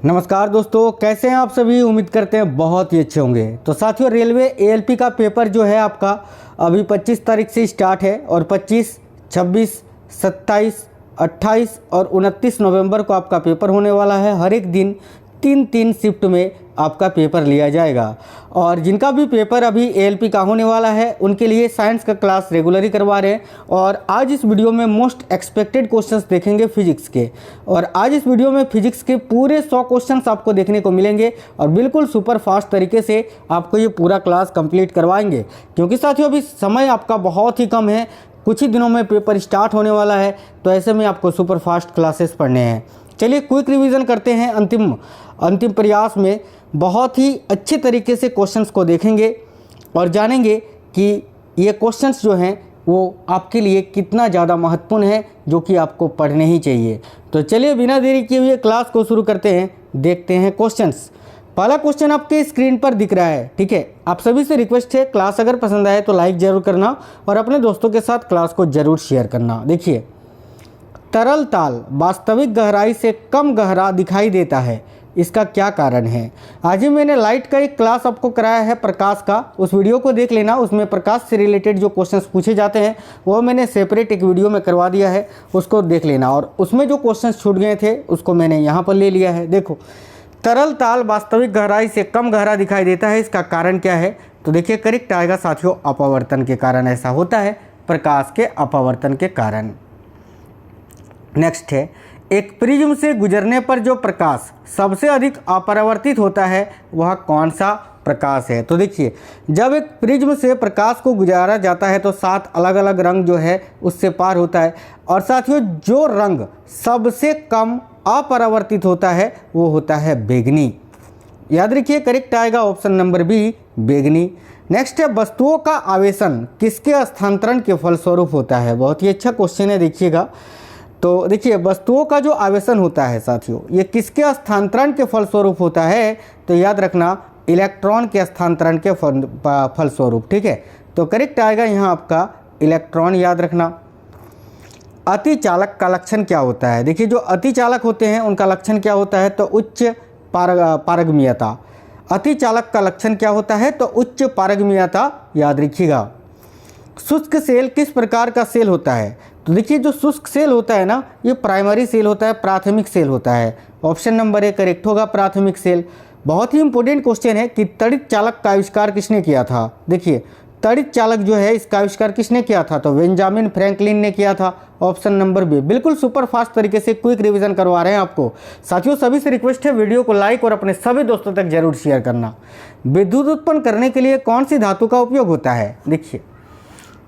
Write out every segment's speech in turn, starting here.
नमस्कार दोस्तों, कैसे हैं आप सभी। उम्मीद करते हैं बहुत ही अच्छे होंगे। तो साथियों, रेलवे एएलपी का पेपर जो है आपका अभी 25 तारीख से स्टार्ट है और 25, 26, 27, 28 और 29 नवंबर को आपका पेपर होने वाला है। हर एक दिन 3-3 शिफ्ट में आपका पेपर लिया जाएगा। और जिनका भी पेपर अभी एएलपी का होने वाला है उनके लिए साइंस का क्लास रेगुलरली करवा रहे हैं। और आज इस वीडियो में मोस्ट एक्सपेक्टेड क्वेश्चंस देखेंगे फिजिक्स के। और आज इस वीडियो में फिजिक्स के पूरे 100 क्वेश्चंस आपको देखने को मिलेंगे और बिल्कुल सुपर फास्ट तरीके से आपको ये पूरा क्लास कंप्लीट करवाएंगे। क्योंकि साथियों अभी समय आपका बहुत ही कम है, कुछ ही दिनों में पेपर स्टार्ट होने वाला है, तो ऐसे में आपको सुपर फास्ट क्लासेस पढ़ने हैं। चलिए क्विक रिवीजन करते हैं। अंतिम प्रयास में बहुत ही अच्छे तरीके से क्वेश्चंस को देखेंगे और जानेंगे कि ये क्वेश्चंस जो हैं वो आपके लिए कितना ज़्यादा महत्वपूर्ण है, जो कि आपको पढ़ने ही चाहिए। तो चलिए बिना देरी किए हुए क्लास को शुरू करते हैं। देखते हैं क्वेश्चंस। पहला क्वेश्चन आपके स्क्रीन पर दिख रहा है, ठीक है। आप सभी से रिक्वेस्ट है, क्लास अगर पसंद आए तो लाइक ज़रूर करना और अपने दोस्तों के साथ क्लास को ज़रूर शेयर करना। देखिए, तरल ताल वास्तविक गहराई से कम गहरा दिखाई देता है, इसका क्या कारण है। आज ही मैंने लाइट का एक क्लास आपको कराया है, प्रकाश का, उस वीडियो को देख लेना। उसमें प्रकाश से रिलेटेड जो क्वेश्चंस पूछे जाते हैं वो मैंने सेपरेट एक वीडियो में करवा दिया है, उसको देख लेना। और उसमें जो क्वेश्चंस छूट गए थे उसको मैंने यहाँ पर ले लिया है। देखो, तरल ताल वास्तविक गहराई से कम गहरा दिखाई देता है, इसका कारण क्या है। तो देखिए करेक्ट आएगा साथियों, अपवर्तन के कारण ऐसा होता है, प्रकाश के अपवर्तन के कारण। नेक्स्ट है, एक प्रिज्म से गुजरने पर जो प्रकाश सबसे अधिक अपरावर्तित होता है वह कौन सा प्रकाश है। तो देखिए, जब एक प्रिज्म से प्रकाश को गुजारा जाता है तो 7 अलग अलग रंग जो है उससे पार होता है। और साथियों जो रंग सबसे कम अपरावर्तित होता है वो होता है बैंगनी। याद रखिए करेक्ट आएगा ऑप्शन नंबर बी, बैंगनी। नेक्स्ट है, वस्तुओं का आवेशन किसके स्थानांतरण के फलस्वरूप होता है। बहुत ही अच्छा क्वेश्चन है, देखिएगा। तो देखिए, वस्तुओं का जो आवेशन होता है साथियों, ये किसके स्थानांतरण के फलस्वरूप होता है। तो याद रखना, इलेक्ट्रॉन के स्थानांतरण के फलस्वरूप, ठीक है। तो करेक्ट आएगा यहाँ आपका इलेक्ट्रॉन, याद रखना। अतिचालक का लक्षण क्या होता है। देखिए, जो अतिचालक होते हैं उनका लक्षण क्या होता है, तो उच्च पारगम्यता। अतिचालक का लक्षण क्या होता है, तो उच्च पारगम्यता, याद रखिएगा। शुष्क सेल किस प्रकार का सेल होता है। तो देखिए, जो शुष्क सेल होता है ना, ये प्राइमरी सेल होता है, प्राथमिक सेल होता है। ऑप्शन नंबर ए करेक्ट होगा, प्राथमिक सेल। बहुत ही इंपॉर्टेंट क्वेश्चन है कि तड़ित चालक का आविष्कार किसने किया था। देखिए, तड़ित चालक जो है इसका आविष्कार किसने किया था, तो बेंजामिन फ्रैंकलिन ने किया था। Option number B. बिल्कुल सुपर फास्ट तरीके से क्विक रिवीजन करवा रहे हैं आपको। साथियों सभी से रिक्वेस्ट है, वीडियो को लाइक और अपने सभी दोस्तों तक जरूर शेयर करना। विद्युत उत्पन्न करने के लिए कौन सी धातु का उपयोग होता है। देखिए,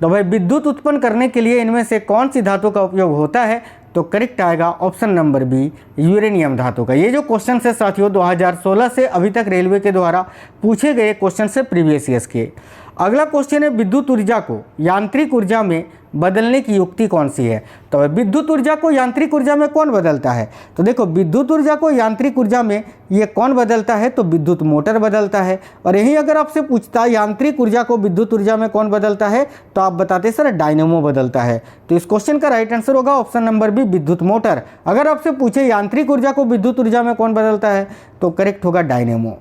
तो भाई विद्युत उत्पन्न करने के लिए इनमें से कौन सी धातु का उपयोग होता है। तो करेक्ट आएगा ऑप्शन नंबर बी, यूरेनियम धातु का। ये जो क्वेश्चन है साथियों 2016 से अभी तक रेलवे के द्वारा पूछे गए क्वेश्चन से प्रीवियस ईयर्स के। अगला क्वेश्चन है, विद्युत ऊर्जा को यांत्रिक ऊर्जा में बदलने की युक्ति कौन सी है। तो विद्युत ऊर्जा को यांत्रिक ऊर्जा में कौन बदलता है। तो देखो, विद्युत ऊर्जा को यांत्रिक ऊर्जा में ये कौन बदलता है, तो विद्युत मोटर बदलता है। और यही अगर आपसे पूछता है यांत्रिक ऊर्जा को विद्युत ऊर्जा में कौन बदलता है, तो आप बताते सर डायनेमो बदलता है। तो इस क्वेश्चन का राइट आंसर होगा ऑप्शन नंबर बी, विद्युत मोटर। अगर आपसे पूछे यांत्रिक ऊर्जा को विद्युत ऊर्जा में कौन बदलता है, तो करेक्ट होगा डायनेमो।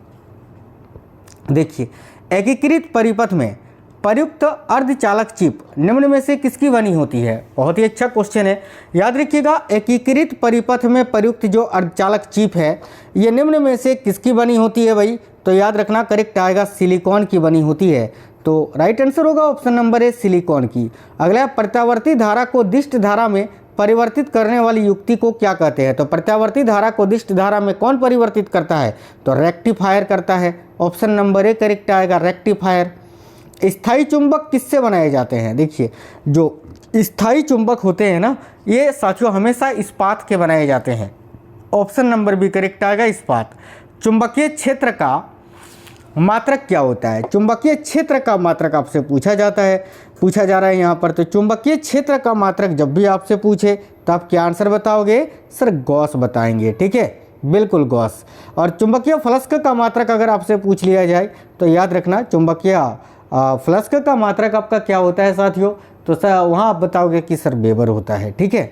देखिए, एकीकृत परिपथ में प्रयुक्त अर्धचालक चिप निम्न में से किसकी बनी होती है। बहुत ही अच्छा क्वेश्चन है, याद रखिएगा। एकीकृत परिपथ में प्रयुक्त जो अर्धचालक चिप है ये निम्न में से किसकी बनी होती है भाई। तो याद रखना करेक्ट आएगा, सिलिकॉन की बनी होती है। तो राइट आंसर होगा ऑप्शन नंबर ए, सिलिकॉन की। अगला, प्रत्यावर्ती धारा को दिष्ट धारा में परिवर्तित करने वाली युक्ति को क्या कहते हैं। तो प्रत्यावर्ती धारा को दिष्ट धारा में कौन परिवर्तित करता है, तो रेक्टिफायर करता है। ऑप्शन नंबर ए करेक्ट आएगा, रेक्टिफायर। स्थायी चुंबक किससे बनाए जाते हैं। देखिए, जो स्थायी चुंबक होते हैं ना, ये साथियों हमेशा इस्पात के बनाए जाते हैं। ऑप्शन नंबर बी करेक्ट आएगा, इस्पात। चुंबकीय क्षेत्र का मात्रक क्या होता है। चुंबकीय क्षेत्र का मात्रक आपसे पूछा जा रहा है यहाँ पर। तो चुंबकीय क्षेत्र का मात्रक जब भी आपसे पूछे तो आप क्या आंसर बताओगे, सर गॉस बताएंगे, ठीक है, बिल्कुल गॉस। और चुंबकीय फ्लक्स का मात्रक अगर आपसे पूछ लिया जाए तो याद रखना, चुंबकीय फ्लक्स का मात्रक आपका क्या होता है साथियों, तो सर वहाँ आप बताओगे कि सर वेबर होता है, ठीक है।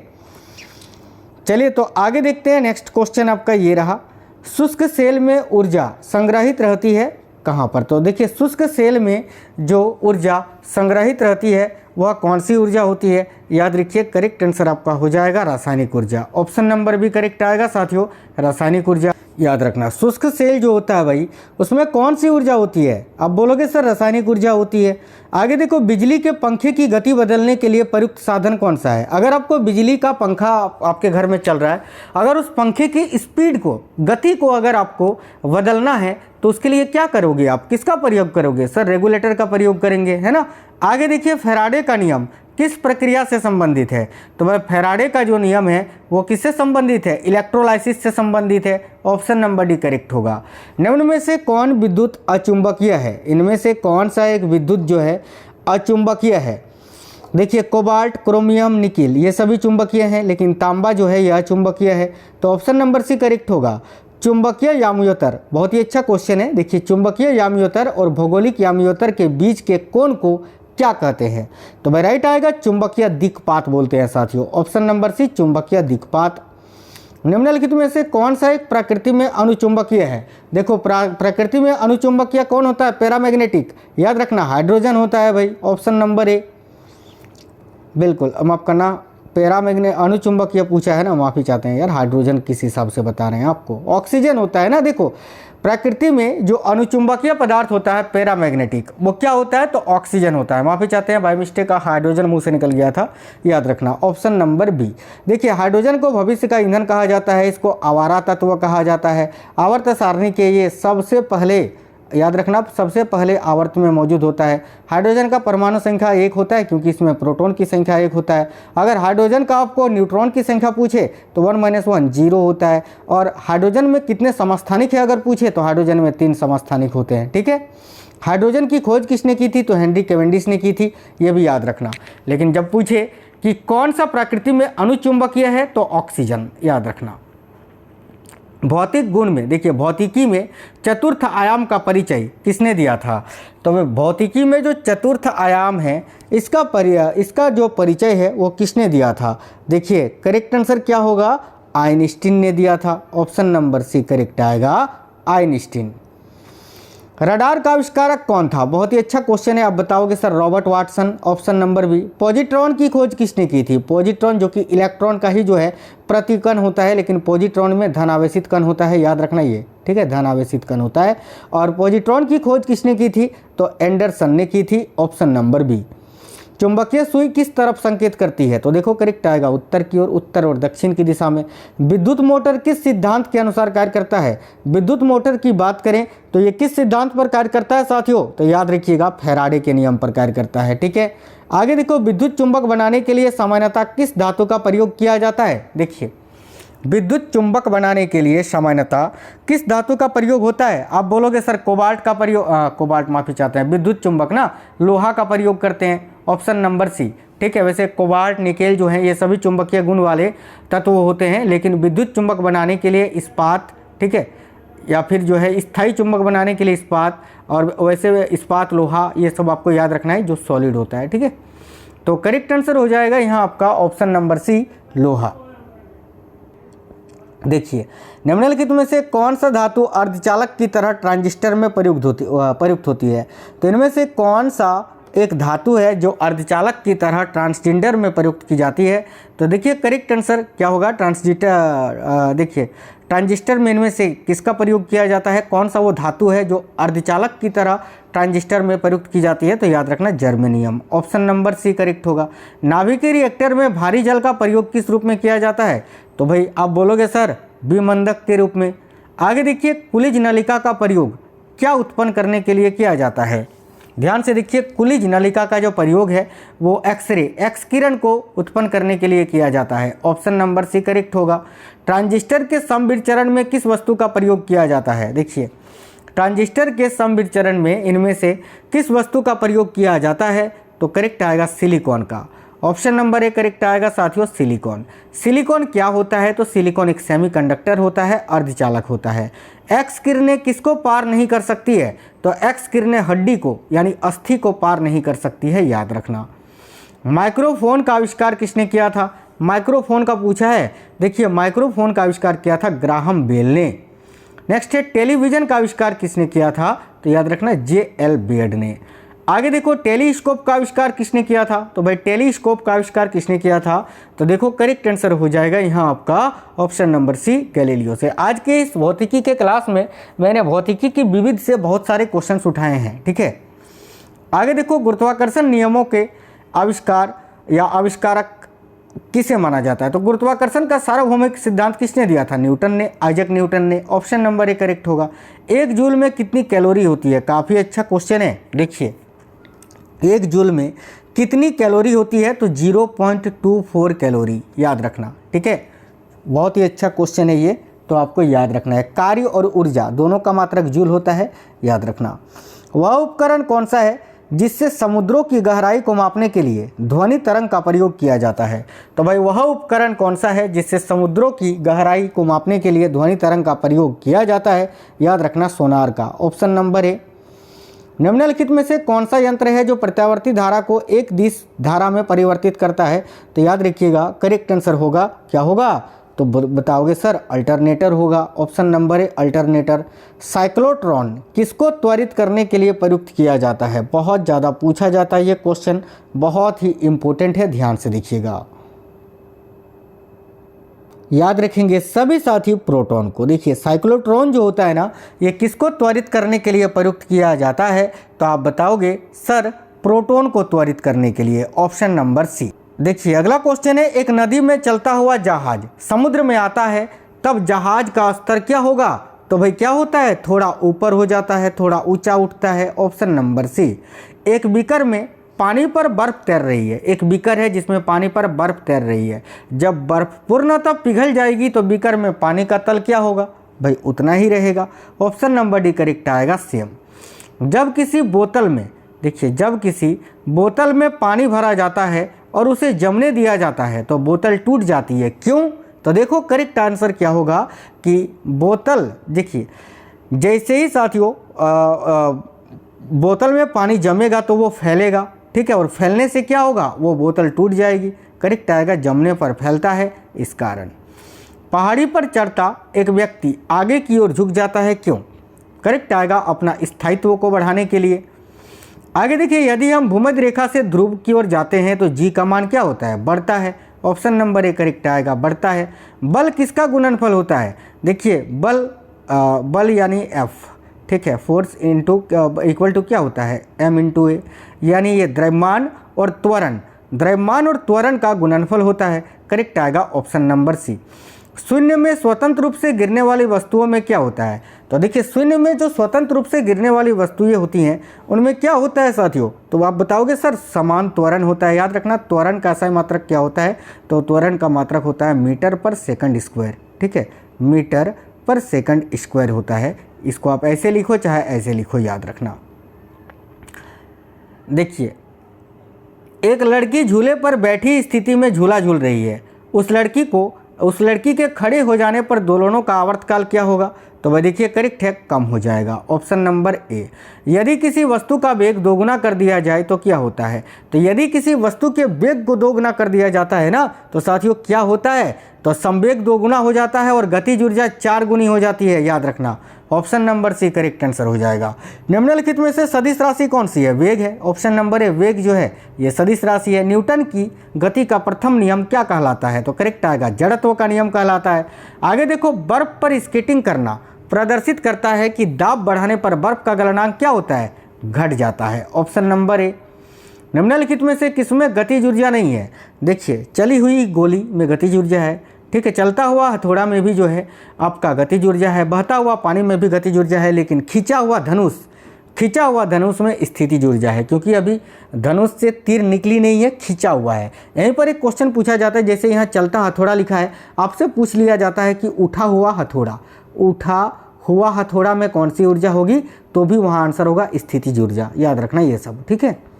चलिए तो आगे देखते हैं। नेक्स्ट क्वेश्चन आपका ये रहा, शुष्क सेल में ऊर्जा संग्रहित रहती है कहाँ पर? तो देखिए शुष्क सेल में जो ऊर्जा संग्रहित रहती है वह कौन सी ऊर्जा होती है? याद रखिए करेक्ट आंसर आपका हो जाएगा रासायनिक ऊर्जा। ऑप्शन नंबर भी करेक्ट आएगा साथियों, रासायनिक ऊर्जा। याद रखना शुष्क सेल जो होता है भाई उसमें कौन सी ऊर्जा होती है? आप बोलोगे सर रासायनिक ऊर्जा होती है। आगे देखो बिजली के पंखे की गति बदलने के लिए प्रयुक्त साधन कौन सा है? अगर आपको बिजली का पंखा आपके घर में चल रहा है, अगर उस पंखे की स्पीड को, गति को अगर आपको बदलना है तो उसके लिए क्या करोगे आप? किसका प्रयोग करोगे? सर रेगुलेटर का प्रयोग करेंगे, है ना। आगे देखिए फैराडे का नियम किस प्रक्रिया से संबंधित है? तो भाई फैराडे का जो नियम है वो किससे संबंधित है? इलेक्ट्रोलाइसिस से संबंधित है। ऑप्शन नंबर डी करेक्ट होगा। निम्न में से कौन विद्युत अचुंबकीय है? इनमें से कौन सा एक विद्युत जो है अचुंबकीय है? देखिए कोबाल्ट, क्रोमियम, निकिल ये सभी चुंबकीय हैं, लेकिन तांबा जो है यह अचुंबकीय है। तो ऑप्शन नंबर सी करेक्ट होगा। चुंबकीय याम्योत्तर, बहुत ही अच्छा क्वेश्चन है। देखिए चुंबकीय याम्योत्तर और भौगोलिक याम्योत्तर के बीच के कोण को क्या कहते हैं? तो भाई राइट आएगा चुंबकीय दिक्पात बोलते हैं साथियों। ऑप्शन नंबर सी चुंबकीय दिक्पात। निम्नलिखित में से कौन सा एक प्रकृति में अनुचुंबकीय है? देखो प्रकृति में अनुचुंबकीय कौन होता है? पैरामैग्नेटिक। याद रखना हाइड्रोजन होता है भाई। ऑप्शन नंबर ए बिल्कुल। अब माफ करना अनुचुंबकीय पूछा है ना, माफ़ी चाहते हैं यार, हाइड्रोजन किस हिसाब से बता रहे हैं आपको? ऑक्सीजन होता है ना। देखो प्रकृति में जो अनुचुंबकीय पदार्थ होता है पैरामैग्नेटिक, वो क्या होता है? तो ऑक्सीजन होता है। माफ़ी चाहते हैं बाय मिस्टेक का हाइड्रोजन मुंह से निकल गया था। याद रखना ऑप्शन नंबर बी। देखिए हाइड्रोजन को भविष्य का ईंधन कहा जाता है, इसको आवारा तत्व कहा जाता है। आवर्त सारणी के ये सबसे पहले, याद रखना सबसे पहले आवर्त में मौजूद होता है। हाइड्रोजन का परमाणु संख्या 1 होता है क्योंकि इसमें प्रोटॉन की संख्या 1 होता है। अगर हाइड्रोजन का आपको न्यूट्रॉन की संख्या पूछे तो 1 - 1 0 होता है। और हाइड्रोजन में कितने समस्थानिक है अगर पूछे तो हाइड्रोजन में 3 समस्थानिक होते हैं। ठीक है। हाइड्रोजन की खोज किसने की थी? तो हेनरी कैवेंडिश ने की थी, ये भी याद रखना। लेकिन जब पूछे कि कौन सा प्रकृति में अनुचुंबकीय है तो ऑक्सीजन, याद रखना। भौतिक गुण में देखिए भौतिकी में चतुर्थ आयाम का परिचय किसने दिया था? तो भौतिकी में जो चतुर्थ आयाम है इसका जो परिचय है वो किसने दिया था? देखिए करेक्ट आंसर क्या होगा? आइंस्टीन ने दिया था। ऑप्शन नंबर सी करेक्ट आएगा, आइंस्टीन। रडार का आविष्कारक कौन था? बहुत ही अच्छा क्वेश्चन है। आप बताओगे sir Robert Watson. Option number B. Positron की खोज किसने की थी? पॉजिट्रॉन जो कि इलेक्ट्रॉन का ही जो है प्रतिकण होता है, लेकिन पॉजिट्रॉन में धनावेशित कण होता है, याद रखना ये। ठीक है, धनावेशित कण होता है। और पॉजिट्रॉन की खोज किसने की थी? तो एंडरसन ने की थी। Option number B. चुंबकीय सुई किस तरफ संकेत करती है? तो देखो करेक्ट आएगा उत्तर की ओर, उत्तर और दक्षिण की दिशा में। विद्युत मोटर किस सिद्धांत के अनुसार कार्य करता है? विद्युत मोटर की बात करें तो ये किस सिद्धांत पर कार्य करता है साथियों? तो याद रखिएगा फैराडे के नियम पर कार्य करता है। ठीक है। आगे देखो विद्युत चुंबक बनाने के लिए सामान्यतः किस धातु का प्रयोग किया जाता है? देखिए विद्युत चुंबक बनाने के लिए सामान्यतः किस धातु का प्रयोग होता है? आप बोलोगे सर कोबाल्ट का प्रयोग, कोबाल्ट माफ़ी चाहते हैं, विद्युत चुंबक ना लोहा का प्रयोग करते हैं। Option number C. ठीक है। वैसे कोबाल्ट, निकेल जो है ये सभी चुंबकीय गुण वाले तत्व होते हैं, लेकिन विद्युत चुंबक बनाने के लिए इस्पात, ठीक है, या फिर जो है स्थायी चुंबक बनाने के लिए इस्पात, और वैसे इस्पात, लोहा, ये सब आपको याद रखना है जो सॉलिड होता है। ठीक है। तो करेक्ट आंसर हो जाएगा यहाँ आपका ऑप्शन नंबर सी, लोहा। देखिए निम्नलिखित में से कौन सा धातु अर्धचालक की तरह ट्रांजिस्टर में प्रयुक्त होती है? तो इनमें से कौन सा एक धातु है जो अर्धचालक की तरह ट्रांसजेंडर में प्रयुक्त की जाती है? तो देखिए करेक्ट आंसर क्या होगा? देखिए ट्रांजिस्टर में इनमें से किसका प्रयोग किया जाता है? कौन सा वो धातु है जो अर्धचालक की तरह ट्रांजिस्टर में प्रयुक्त की जाती है? तो याद रखना germanium. Option number C correct होगा। नाभिकीय रिएक्टर में भारी जल का प्रयोग किस रूप में किया जाता है? तो भाई आप बोलोगे सर विमंदक के रूप में। आगे देखिए कुलिज नलिका का प्रयोग क्या उत्पन्न करने के लिए किया जाता है? ध्यान से देखिए कुलिज नलिका का जो प्रयोग है वो एक्स किरण को उत्पन्न करने के लिए किया जाता है। ऑप्शन नंबर सी करेक्ट होगा। ट्रांजिस्टर के समविचरण में किस वस्तु का प्रयोग किया जाता है? देखिए ट्रांजिस्टर के समविचरण में इनमें से किस वस्तु का प्रयोग किया जाता है? तो करेक्ट आएगा सिलिकॉन का। ऑप्शन नंबर ए करेक्ट आएगा साथियों, सिलिकॉन। सिलिकॉन क्या होता है? तो सिलिकॉन एक सेमीकंडक्टर होता है, अर्धचालक होता है। एक्स किरणें किसको पार नहीं कर सकती है? तो एक्स किरणें हड्डी को यानी अस्थि को पार नहीं कर सकती है, याद रखना। माइक्रोफोन का आविष्कार किसने किया था? माइक्रोफोन का पूछा है। देखिए माइक्रोफोन का आविष्कार किया था ग्राहम बेल ने। नेक्स्ट है टेलीविज़न का आविष्कार किसने किया था, तो याद रखना J.L. बेड ने। आगे देखो टेलीस्कोप का आविष्कार किसने किया था, तो भाई टेलीस्कोप का आविष्कार किसने किया था, तो देखो करेक्ट आंसर हो जाएगा यहाँ आपका ऑप्शन नंबर सी गैलीलियो से। आज के इस भौतिकी के क्लास में मैंने भौतिकी की विविध से बहुत सारे क्वेश्चंस उठाए हैं, ठीक है। आगे देखो गुरुत्वाकर्षण नियमों के आविष्कार या आविष्कारक किसे माना जाता है, तो गुरुत्वाकर्षण का सार्वभौमिक सिद्धांत किसने दिया था, न्यूटन ने, आइजैक न्यूटन ने। ऑप्शन नंबर ए करेक्ट होगा। 1 जूल में कितनी कैलोरी होती है, काफ़ी अच्छा क्वेश्चन है। देखिए 1 जूल में कितनी कैलोरी होती है, तो 0.24 कैलोरी, याद रखना, ठीक है। बहुत ही अच्छा क्वेश्चन है ये, तो आपको याद रखना है। कार्य और ऊर्जा दोनों का मात्रक जूल होता है, याद रखना। वह उपकरण कौन सा है जिससे समुद्रों की गहराई को मापने के लिए ध्वनि तरंग का प्रयोग किया जाता है, तो भाई वह उपकरण कौन सा है जिससे समुद्रों की गहराई को मापने के लिए ध्वनि तरंग का प्रयोग किया जाता है, याद रखना सोनार का। Option number A. निम्नलिखित में से कौन सा यंत्र है जो प्रत्यावर्ती धारा को एक दिश धारा में परिवर्तित करता है, तो याद रखिएगा करेक्ट आंसर होगा, क्या होगा, तो बताओगे सर अल्टरनेटर होगा। Option number A alternator. Cyclotron किसको त्वरित करने के लिए प्रयुक्त किया जाता है, बहुत ज़्यादा पूछा जाता है ये क्वेश्चन, बहुत ही इम्पोर्टेंट है, ध्यान से देखिएगा। याद रखेंगे सभी साथी प्रोटॉन को। देखिए साइक्लोट्रॉन जो होता है ना, ये किसको त्वरित करने के लिए प्रयुक्त किया जाता है, तो आप बताओगे सर प्रोटॉन को त्वरित करने के लिए। Option number C. देखिए अगला क्वेश्चन है, एक नदी में चलता हुआ जहाज समुद्र में आता है तब जहाज का स्तर क्या होगा, तो भाई क्या होता है, थोड़ा ऊपर हो जाता है, थोड़ा ऊंचा उठता है। Option number C. एक बीकर में पानी पर बर्फ तैर रही है, एक बीकर है जिसमें पानी पर बर्फ तैर रही है, जब बर्फ पूर्णतः पिघल जाएगी तो बीकर में पानी का तल क्या होगा, भाई उतना ही रहेगा। ऑप्शन नंबर डी करेक्ट आएगा, सेम। जब किसी बोतल में, देखिए जब किसी बोतल में पानी भरा जाता है और उसे जमने दिया जाता है तो बोतल टूट जाती है, क्यों, तो देखो करेक्ट आंसर क्या होगा कि बोतल, देखिए जैसे ही साथियों बोतल में पानी जमेगा तो वो फैलेगा, ठीक है, और फैलने से क्या होगा, वो बोतल टूट जाएगी। करेक्ट आएगा, जमने पर फैलता है इस कारण। पहाड़ी पर चढ़ता एक व्यक्ति आगे की ओर झुक जाता है, क्यों, करेक्ट आएगा अपना स्थायित्व को बढ़ाने के लिए। आगे देखिए यदि हम भूमध्य रेखा से ध्रुव की ओर जाते हैं तो जी का मान क्या होता है, बढ़ता है। ऑप्शन नंबर ए करेक्ट आएगा, बढ़ता है। बल किसका गुणनफल होता है, देखिए बल यानी F, ठीक है, फोर्स इनटू इक्वल टू क्या होता है, m इंटू ए, यानी ये द्रव्यमान और त्वरण का गुणनफल होता है। करेक्ट आएगा ऑप्शन नंबर सी। शून्य में स्वतंत्र रूप से गिरने वाली वस्तुओं में क्या होता है, तो देखिए शून्य में जो स्वतंत्र रूप से गिरने वाली वस्तुएं होती हैं उनमें क्या होता है साथियों, तो आप बताओगे सर समान त्वरण होता है। याद रखना त्वरण का सही मात्रक क्या होता है, तो त्वरण का मात्रक होता है मीटर पर सेकंड स्क्वायर, ठीक है, मीटर पर सेकंड स्क्वायर होता है। इसको आप ऐसे लिखो चाहे ऐसे लिखो, याद रखना। देखिए एक लड़की झूले पर बैठी स्थिति में झूला झूल रही है, उस लड़की के खड़े हो जाने पर दोलनों का आवर्तकाल क्या होगा, तो वह देखिए करेक्ट है, कम हो जाएगा। Option number A. यदि किसी वस्तु का वेग दोगुना कर दिया जाए तो क्या होता है, तो यदि किसी वस्तु के वेग को दोगुना कर दिया जाता है ना, तो साथियों क्या होता है, तो संवेग दोगुना हो जाता है और गतिज ऊर्जा 4 गुनी हो जाती है, याद रखना। Option number C correct answer हो जाएगा। निम्नलिखित में से सदिश राशि कौन सी है, वेग है। ऑप्शन नंबर ए वेग जो है ये सदिश राशि है। न्यूटन की गति का प्रथम नियम क्या कहलाता है, तो करेक्ट आएगा जड़त्व का नियम कहलाता है। आगे देखो बर्फ पर स्केटिंग करना प्रदर्शित करता है कि दाब बढ़ाने पर बर्फ का गलनांक क्या होता है, घट जाता है। Option number A. निम्नलिखित में से किसमें गतिज ऊर्जा नहीं है, देखिए चली हुई गोली में गतिज ऊर्जा है, ठीक है, चलता हुआ हथौड़ा में भी जो है आपका गतिज ऊर्जा है, बहता हुआ पानी में भी गतिज ऊर्जा है, लेकिन खिंचा हुआ धनुष में स्थितिज ऊर्जा है, क्योंकि अभी धनुष से तीर निकली नहीं है, खिंचा हुआ है। यहीं पर एक क्वेश्चन पूछा जाता है, जैसे यहाँ चलता हथौड़ा लिखा है, आपसे पूछ लिया जाता है कि उठा हुआ हथौड़ा में कौन सी ऊर्जा होगी, तो भी वहाँ आंसर होगा स्थितिज ऊर्जा, याद रखना ये सब, ठीक है।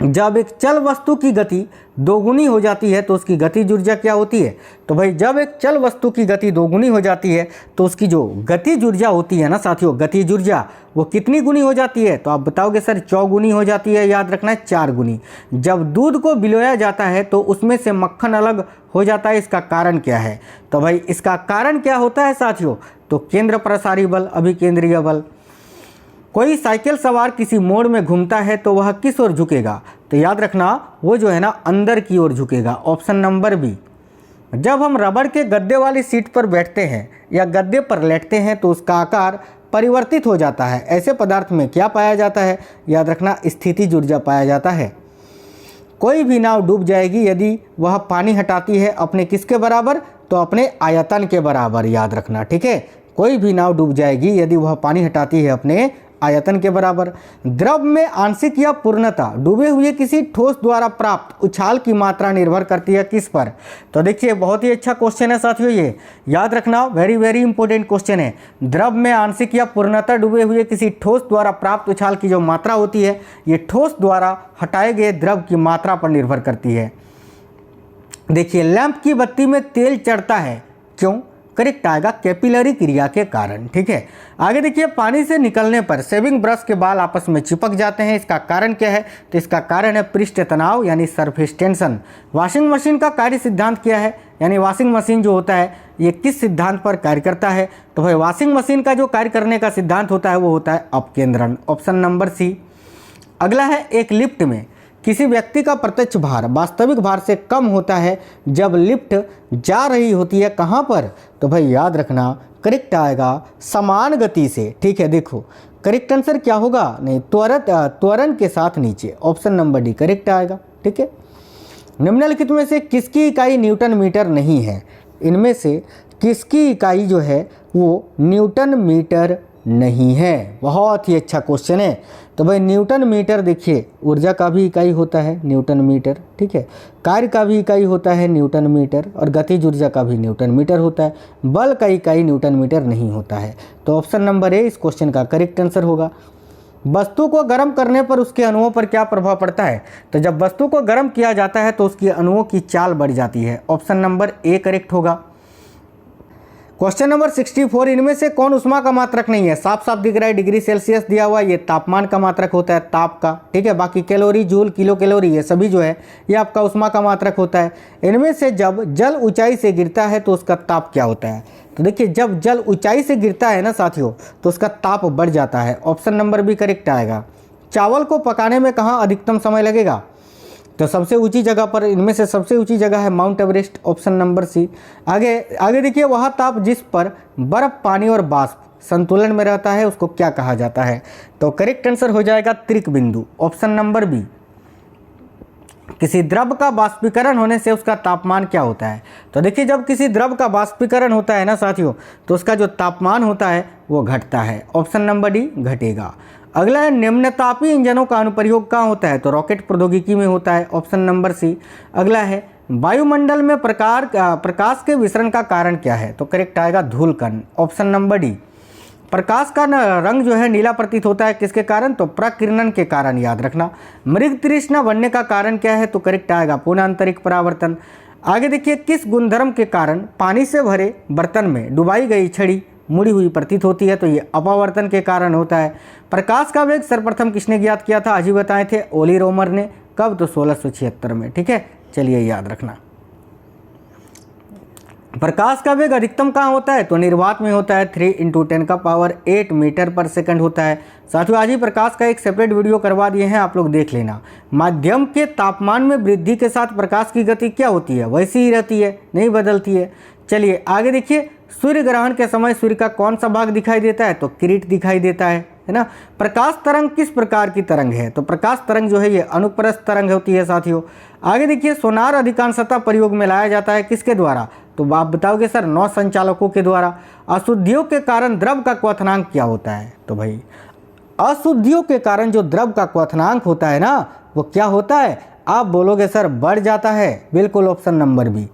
जब एक चल वस्तु की गति दोगुनी हो जाती है तो उसकी गतिज ऊर्जा क्या होती है, तो भाई जब एक चल वस्तु की गति दोगुनी हो जाती है तो उसकी जो गतिज ऊर्जा होती है ना साथियों, गतिज ऊर्जा वो कितनी गुनी हो जाती है, तो आप बताओगे सर 4 गुनी हो जाती है, याद रखना है 4 गुनी। जब दूध को बिलोया जाता है तो उसमें से मक्खन अलग हो जाता है, इसका कारण क्या है, तो भाई इसका कारण क्या होता है साथियों, तो केंद्र प्रसारी बल, अभिकेंद्रीय बल। कोई साइकिल सवार किसी मोड़ में घूमता है तो वह किस ओर झुकेगा, तो याद रखना वो जो है ना अंदर की ओर झुकेगा, ऑप्शन नंबर बी। जब हम रबड़ के गद्दे वाली सीट पर बैठते हैं या गद्दे पर लेटते हैं तो उसका आकार परिवर्तित हो जाता है। ऐसे पदार्थ में क्या पाया जाता है, याद रखना स्थितिज ऊर्जा पाया जाता है। कोई भी नाव डूब जाएगी यदि वह पानी हटाती है अपने किसके बराबर, तो अपने आयतन के बराबर, याद रखना, ठीक है। कोई भी नाव डूब जाएगी यदि वह पानी हटाती है अपने आयतन के बराबर। द्रव में आंशिक या पूर्णता डूबे हुए किसी ठोस द्वारा प्राप्त उछाल की मात्रा निर्भर करती है किस पर, तो देखिए बहुत ही अच्छा क्वेश्चन है साथियों, ये याद रखना, वेरी वेरी इंपॉर्टेंट क्वेश्चन है। द्रव में आंशिक या पूर्णता डूबे हुए किसी ठोस द्वारा प्राप्त उछाल की जो मात्रा होती है ये ठोस द्वारा हटाए गए द्रव की मात्रा पर निर्भर करती है। देखिए लैंप की बत्ती में तेल चढ़ता है, क्यों, करेक्ट आएगा कैपिलरी क्रिया के कारण, ठीक है। आगे देखिए पानी से निकलने पर शेविंग ब्रश के बाल आपस में चिपक जाते हैं, इसका कारण क्या है, तो इसका कारण है पृष्ठ तनाव यानी सरफेस टेंशन। वॉशिंग मशीन का कार्य सिद्धांत क्या है, यानी वॉशिंग मशीन जो होता है ये किस सिद्धांत पर कार्य करता है, तो भाई वॉशिंग मशीन का जो कार्य करने का सिद्धांत होता है वो होता है अपकेंद्रण, ऑप्शन नंबर सी। अगला है एक लिफ्ट में किसी व्यक्ति का प्रत्यक्ष भार वास्तविक भार से कम होता है जब लिफ्ट जा रही होती है, कहाँ पर, तो भाई याद रखना करेक्ट आएगा समान गति से, ठीक है। देखो करेक्ट आंसर क्या होगा, नहीं त्वरण के साथ नीचे, ऑप्शन नंबर डी करेक्ट आएगा, ठीक है। निम्नलिखित में से किसकी इकाई न्यूटन मीटर नहीं है, इनमें से किसकी इकाई जो है वो न्यूटन मीटर नहीं है, बहुत ही अच्छा क्वेश्चन है। तो भाई न्यूटन मीटर देखिए ऊर्जा का भी इकाई होता है न्यूटन मीटर, ठीक है, कार्य का भी इकाई होता है न्यूटन मीटर और गतिज ऊर्जा का भी न्यूटन मीटर होता है, बल का इकाई न्यूटन मीटर नहीं होता है। तो ऑप्शन नंबर ए इस क्वेश्चन का करेक्ट आंसर होगा। वस्तु को गर्म करने पर उसके अणुओं पर क्या प्रभाव पड़ता है, तो जब वस्तु को गर्म किया जाता है तो उसकी अणुओं की चाल बढ़ जाती है, ऑप्शन नंबर ए करेक्ट होगा। क्वेश्चन नंबर 64, इनमें से कौन उष्मा का मात्रक नहीं है, साफ साफ दिख रहा है डिग्री सेल्सियस दिया हुआ, ये तापमान का मात्रक होता है, ताप का, ठीक है। बाकी कैलोरी, जूल, किलो कैलोरी ये सभी जो है ये आपका उष्मा का मात्रक होता है। इनमें से जब जल ऊंचाई से गिरता है तो उसका ताप क्या होता है, तो देखिए जब जल ऊंचाई से गिरता है ना साथियों तो उसका ताप बढ़ जाता है, ऑप्शन नंबर बी करेक्ट आएगा। चावल को पकाने में कहाँ अधिकतम समय लगेगा, तो सबसे ऊंची जगह पर, इनमें से सबसे ऊंची जगह है Mount Everest, option number C. आगे देखिए वह ताप जिस पर बर्फ, पानी और वाष्प संतुलन में रहता है उसको क्या कहा जाता है, तो करेक्ट आंसर हो जाएगा त्रिक बिंदु, ऑप्शन नंबर बी। किसी द्रव का वाष्पीकरण होने से उसका तापमान क्या होता है, तो देखिए जब किसी द्रव का वाष्पीकरण होता है ना साथियों तो उसका जो तापमान होता है वो घटता है, ऑप्शन नंबर डी घटेगा। अगला है निम्नतापी इंजनों का अनुप्रयोग कहाँ होता है, तो रॉकेट प्रौद्योगिकी में होता है, ऑप्शन नंबर सी। अगला है वायुमंडल में प्रकाश के विसरण का कारण क्या है, तो करेक्ट आएगा धूलकण, ऑप्शन नंबर डी। प्रकाश का रंग जो है नीला प्रतीत होता है किसके कारण, तो प्रकिरणन के कारण, याद रखना। मृग तृष्णा बनने का कारण क्या है, तो करेक्ट आएगा पुनः आंतरिक परावर्तन। आगे देखिए किस गुणधर्म के कारण पानी से भरे बर्तन में डुबाई गई छड़ी मुड़ी हुई प्रतीत होती है, तो ये अपवर्तन के कारण होता है। प्रकाश का वेग सर्वप्रथम किसने ज्ञात किया था, आज ही बताए थे ओली रोमर ने, कब, तो 1676 में, ठीक है, चलिए याद रखना। प्रकाश का वेग अधिकतम कहाँ होता है, तो निर्वात में होता है, 3 × 10⁸ मीटर पर सेकंड होता है। साथियों आज ही प्रकाश का एक सेपरेट वीडियो करवा दिए हैं, आप लोग देख लेना। माध्यम के तापमान में वृद्धि के साथ प्रकाश की गति क्या होती है, वैसी ही रहती है, नहीं बदलती है। चलिए आगे देखिए सूर्य ग्रहण के समय सूर्य का कौन सा भाग दिखाई देता है, तो किरीट दिखाई देता है ना। प्रकाश तरंग किस प्रकार की तरंग है, तो प्रकाश तरंग जो है ये अनुप्रस्थ तरंग होती है साथियों। आगे देखिए सोनार अधिकांशतः प्रयोग में लाया जाता है किसके द्वारा, तो आप बताओगे सर नौ संचालकों के द्वारा। अशुद्धियों के कारण द्रव का क्वथनांक क्या होता है, तो भाई अशुद्धियों के कारण जो द्रव का क्वथनांक होता है ना वो क्या होता है, आप बोलोगे सर बढ़ जाता है, बिल्कुल ऑप्शन नंबर बी।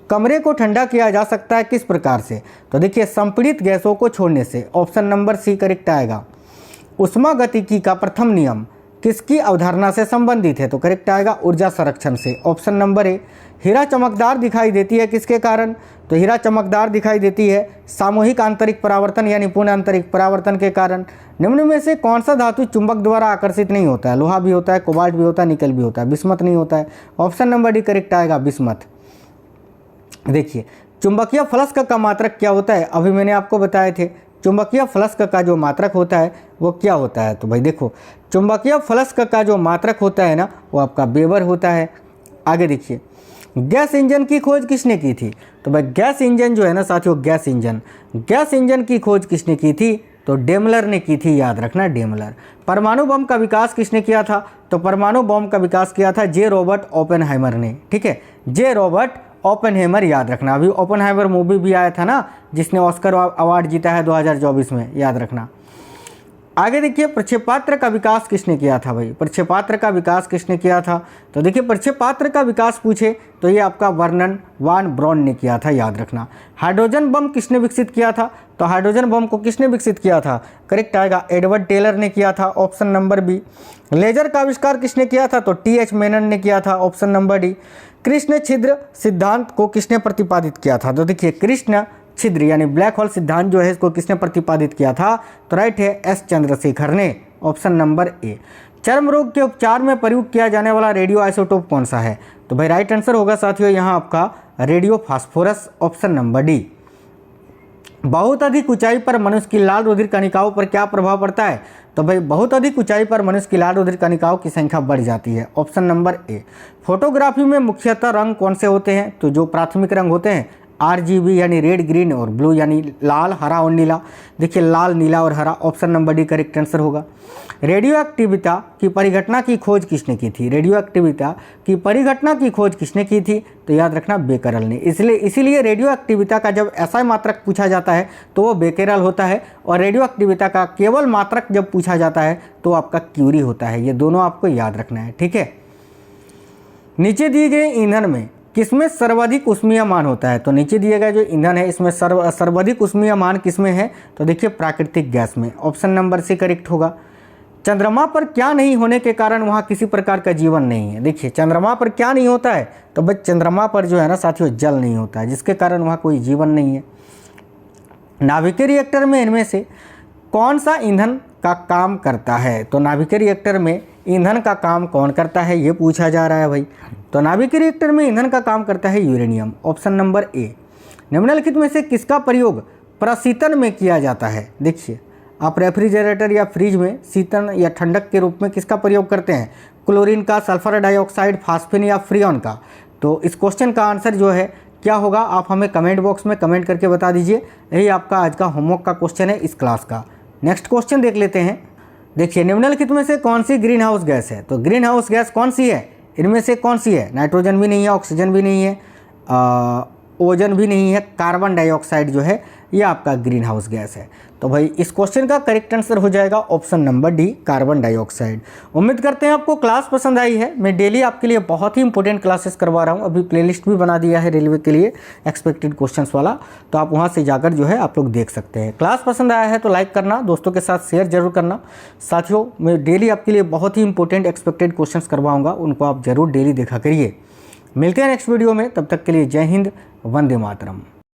कमरे को ठंडा किया जा सकता है किस प्रकार से, तो देखिए संपीड़ित गैसों को छोड़ने से, ऑप्शन नंबर सी करेक्ट आएगा। उष्मागतिकी का प्रथम नियम किसकी अवधारणा से संबंधित है, तो करेक्ट आएगा ऊर्जा संरक्षण से, ऑप्शन नंबर ए। हीरा चमकदार दिखाई देती है किसके कारण, तो हीरा चमकदार दिखाई देती है सामूहिक आंतरिक परावर्तन यानी पूर्ण आंतरिक परावर्तन के कारण। निम्न में से कौन सा धातु चुंबक द्वारा आकर्षित नहीं होता है, लोहा भी होता है, कोबाल्ट भी होता है, निकल भी होता है, बिस्मथ नहीं होता है, ऑप्शन नंबर डी करेक्ट आएगा बिस्मथ। देखिए चुंबकीय फ्लक्स का मात्रक क्या होता है, अभी मैंने आपको बताए थे चुंबकीय फ्लक्स का जो मात्रक होता है वो क्या होता है। तो भाई देखो चुंबकीय फ्लक्स का जो मात्रक होता है ना वो आपका वेबर होता है। आगे देखिए गैस इंजन की खोज किसने की थी, तो भाई गैस इंजन जो है ना साथियों, गैस इंजन की खोज किसने की थी, तो डेमलर ने की थी, याद रखना डेमलर। परमाणु बम का विकास किसने किया था, तो परमाणु बम का विकास किया था जे रॉबर्ट ओपेनहाइमर ने। ठीक है, जे रॉबर्ट ओपेनहाइमर, याद रखना। अभी ओपेनहाइमर मूवी भी आया था ना जिसने ऑस्कर अवार्ड जीता है 2024 में, याद रखना। आगे देखिए प्रक्षेपास्त्र का विकास किसने किया था भाई, प्रक्षेपास्त्र का विकास किसने किया था, तो देखिए प्रक्षेपास्त्र का विकास पूछे तो ये आपका वर्नन वान ब्रॉन ने किया था, याद रखना। हाइड्रोजन बम किसने विकसित किया था, तो हाइड्रोजन बम को किसने विकसित किया था, करेक्ट आएगा एडवर्ड टेलर ने किया था, ऑप्शन नंबर बी। लेजर का आविष्कार किसने किया था, तो टी.एच. मेनन ने किया था, ऑप्शन नंबर डी। कृष्ण छिद्र सिद्धांत को किसने प्रतिपादित किया था, तो देखिए कृष्ण छिद्र यानी ब्लैक होल सिद्धांत जो है इसको किसने प्रतिपादित किया था, तो राइट है एस चंद्रशेखर ने, ऑप्शन नंबर ए। चर्म रोग के उपचार में प्रयोग किया जाने वाला रेडियो आइसोटोप कौन सा है, तो भाई राइट आंसर होगा साथियों यहाँ आपका radio phosphorus, option number D. बहुत अधिक ऊंचाई पर मनुष्य की लाल रुधिर कणिकाओं पर क्या प्रभाव पड़ता है, तो भाई बहुत अधिक ऊंचाई पर मनुष्य की लाल रुधिर कणिकाओं की संख्या बढ़ जाती है, ऑप्शन नंबर ए। फोटोग्राफी में मुख्यतः रंग कौन से होते हैं, तो जो प्राथमिक रंग होते हैं RGB यानी रेड ग्रीन और ब्लू यानी लाल हरा और नीला। देखिए लाल नीला और हरा, option number D correct answer होगा। रेडियो एक्टिविता की परिघटना की खोज किसने की थी, रेडियो एक्टिविता की परिघटना की खोज किसने की थी, तो याद रखना बेकरल ने। इसीलिए रेडियो एक्टिविता का जब SI मात्रक पूछा जाता है तो वो बेकरल होता है, और रेडियो एक्टिविता का केवल मात्रक जब पूछा जाता है तो आपका क्यूरी होता है। ये दोनों आपको याद रखना है, ठीक है। नीचे दिए गए ईंधन में किसमें सर्वाधिक उष्मीय मान होता है, तो नीचे दिए गए जो ईंधन है इसमें सर्वाधिक उष्मीय मान किसमें है, तो देखिए प्राकृतिक गैस में, ऑप्शन नंबर सी करेक्ट होगा। चंद्रमा पर क्या नहीं होने के कारण वहाँ किसी प्रकार का जीवन नहीं है, देखिए चंद्रमा पर क्या नहीं होता है, तो भाई चंद्रमा पर जो है ना साथियों जल नहीं होता है, जिसके कारण वहाँ कोई जीवन नहीं है। नाभिकीय रिएक्टर में इनमें से कौन सा ईंधन का काम करता है, तो नाभिकीय रिएक्टर में ईंधन का काम कौन करता है ये पूछा जा रहा है भाई। तो नाभिकीय रिएक्टर में ईंधन का काम करता है यूरेनियम, ऑप्शन नंबर ए। निम्नलिखित में से किसका प्रयोग प्रशीतन में किया जाता है, देखिए आप रेफ्रिजरेटर या फ्रिज में शीतन या ठंडक के रूप में किसका प्रयोग करते हैं, क्लोरीन का, सल्फर डाइऑक्साइड, फास्फिन या फ्रियोन का। तो इस क्वेश्चन का आंसर जो है क्या होगा आप हमें कमेंट बॉक्स में कमेंट करके बता दीजिए। यही आपका आज का होमवर्क का क्वेश्चन है इस क्लास का। नेक्स्ट क्वेश्चन देख लेते हैं। देखिए निम्नलिखित में से कौन सी ग्रीन हाउस गैस है, तो ग्रीन हाउस गैस कौन सी है, इनमें से कौन सी है, नाइट्रोजन भी नहीं है, ऑक्सीजन भी नहीं है, ओजोन भी नहीं है, कार्बन डाइऑक्साइड जो है ये आपका ग्रीन हाउस गैस है। तो भाई इस क्वेश्चन का करेक्ट आंसर हो जाएगा option number D carbon dioxide. उम्मीद करते हैं आपको क्लास पसंद आई है। मैं डेली आपके लिए बहुत ही इंपॉर्टेंट क्लासेस करवा रहा हूँ, अभी प्लेलिस्ट भी बना दिया है रेलवे के लिए एक्सपेक्टेड क्वेश्चंस वाला, तो आप वहाँ से जाकर जो है आप लोग देख सकते हैं। क्लास पसंद आया है तो लाइक करना, दोस्तों के साथ शेयर जरूर करना। साथियों मैं डेली आपके लिए बहुत ही इंपॉर्टेंट एक्सपेक्टेड क्वेश्चंस करवाऊँगा, उनको आप जरूर डेली देखा करिए। मिलते हैं नेक्स्ट वीडियो में, तब तक के लिए जय हिंद, वंदे मातरम।